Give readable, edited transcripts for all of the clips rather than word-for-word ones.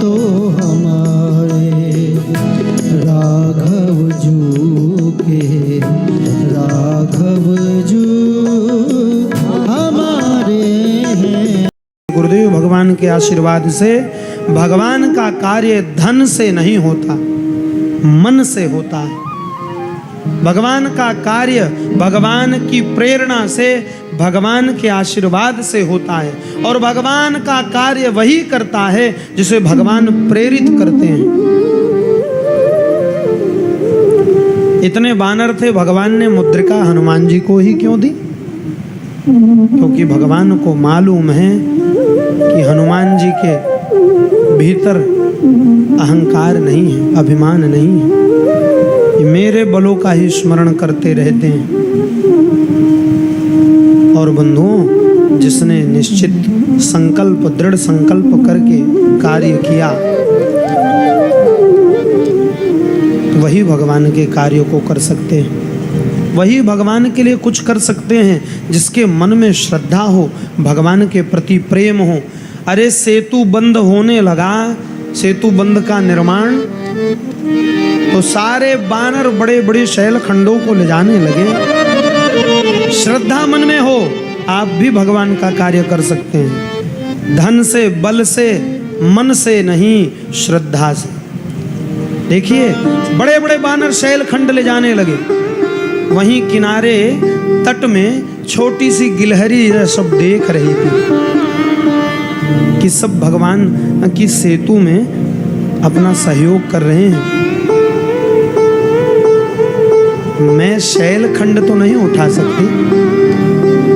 तो हमारे राघव जू के, राघव जू हमारे हैं। गुरुदेव भगवान के आशीर्वाद से भगवान का कार्य धन से नहीं होता, मन से होता है। भगवान का कार्य भगवान की प्रेरणा से, भगवान के आशीर्वाद से होता है। और भगवान का कार्य वही करता है जिसे भगवान प्रेरित करते हैं। इतने बानर थे, भगवान ने मुद्रिका हनुमान जी को ही क्यों दी? क्योंकि भगवान को मालूम है कि हनुमान जी के भीतर अहंकार नहीं है, अभिमान नहीं है, ये मेरे बलों का ही स्मरण करते रहते हैं। और बंधुओं, जिसने निश्चित संकल्प, दृढ़ संकल्प करके कार्य किया, वही भगवान के कार्यों को कर सकते हैं। वही भगवान के लिए कुछ कर सकते हैं जिसके मन में श्रद्धा हो, भगवान के प्रति प्रेम हो। अरे सेतु बंद होने लगा, सेतु बंद का निर्माण, तो सारे बानर बड़े बड़े शैल खंडों को ले जाने लगे। श्रद्धा मन में हो, आप भी भगवान का कार्य कर सकते हैं। धन से, बल से, मन से नहीं, श्रद्धा से। देखिए, बड़े बड़े बानर शैल खंड ले जाने लगे। वहीं किनारे तट में छोटी सी गिलहरी सब देख रही थी कि सब भगवान की सेतु में अपना सहयोग कर रहे हैं। मैं शैल खंड तो नहीं उठा सकती,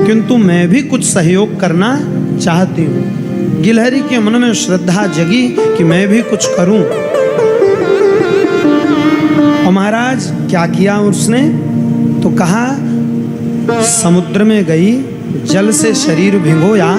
किंतु मैं भी कुछ सहयोग करना चाहती हूँ। गिलहरी के मन में श्रद्धा जगी कि मैं भी कुछ करूं। और महाराज क्या किया उसने? तो कहा, समुद्र में गई, जल से शरीर भिगोया,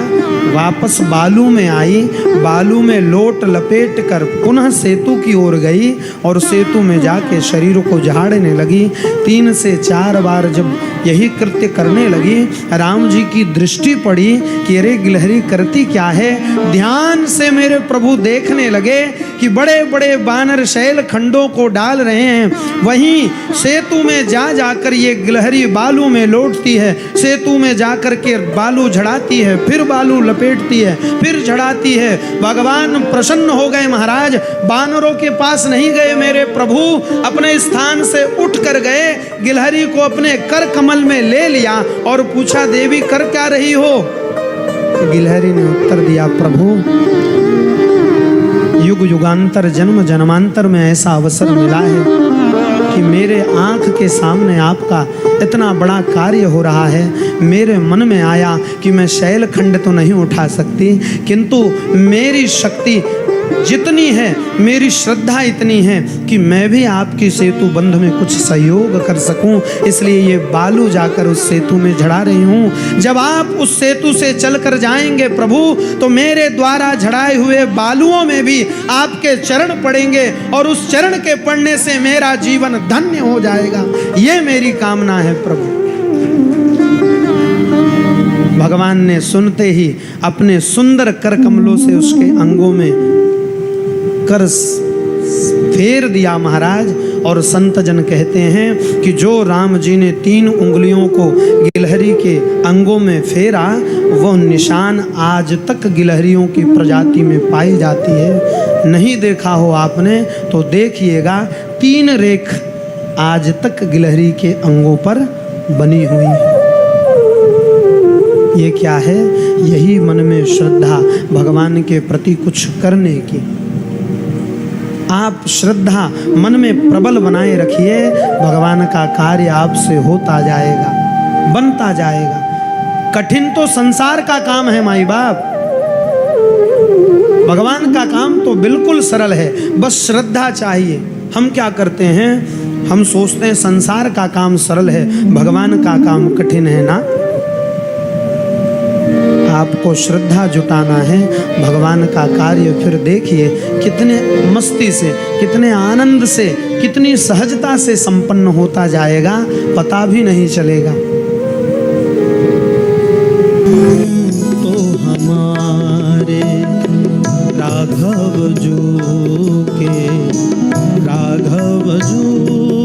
वापस बालू में आई, बालू में लोट लपेट कर पुनः सेतु की ओर गई और सेतु में जाके शरीर को झाड़ने लगी। 3 से 4 बार जब यही कृत्य करने लगी, राम जी की दृष्टि पड़ी कि अरे गिलहरी करती क्या है। ध्यान से मेरे प्रभु देखने लगे कि बड़े बड़े बानर शैल खंडों को डाल रहे हैं। वहीं सेतु में जा जाकर ये गिलहरी बालू में लौटती है, सेतु में जाकर के बालू झड़ाती है, फिर बालू लपेटती है, फिर झड़ाती है। भगवान प्रसन्न हो गए महाराज। बानरों के पास नहीं गए मेरे प्रभु, अपने स्थान से उठ कर गए, गिलहरी को अपने कर कमल में ले लिया और पूछा, देवी कर क्या रही हो? गिलहरी ने उत्तर दिया, प्रभु युग युगांतर, जन्म जन्मांतर में ऐसा अवसर मिला है कि मेरे आंख के सामने आपका इतना बड़ा कार्य हो रहा है। मेरे मन में आया कि मैं शैल खंड तो नहीं उठा सकती, किंतु मेरी शक्ति जितनी है, मेरी श्रद्धा इतनी है कि मैं भी आपकी सेतु बंध में कुछ सहयोग कर सकूं, इसलिए ये बालू जाकर उस सेतु में झड़ा रही हूं। जब आप उस सेतु से चलकर जाएंगे प्रभु, तो मेरे द्वारा झड़ाए हुए बालुओं में भी आपके चरण पड़ेंगे और उस चरण के पड़ने से मेरा जीवन धन्य हो जाएगा। ये मेरी कामना है प्रभु। भगवान ने सुनते ही अपने सुंदर कर कमलों से उसके अंगों में कर फेर दिया महाराज। और संत जन कहते हैं कि जो राम जी ने 3 उंगलियों को गिलहरी के अंगों में फेरा, वह निशान आज तक गिलहरियों की प्रजाति में पाई जाती है। नहीं देखा हो आपने तो देखिएगा, 3 रेख आज तक गिलहरी के अंगों पर बनी हुई है। ये क्या है? यही मन में श्रद्धा, भगवान के प्रति कुछ करने की। आप श्रद्धा मन में प्रबल बनाए रखिए, भगवान का कार्य आपसे होता जाएगा, बनता जाएगा। कठिन तो संसार का काम है माई बाप, भगवान का काम तो बिल्कुल सरल है, बस श्रद्धा चाहिए। हम क्या करते हैं? हम सोचते हैं संसार का काम सरल है, भगवान का काम कठिन है ना। आपको श्रद्धा जुटाना है, भगवान का कार्य फिर देखिए कितने मस्ती से, कितने आनंद से, कितनी सहजता से संपन्न होता जाएगा, पता भी नहीं चलेगा। तो हमारे राघव जो के राघव जू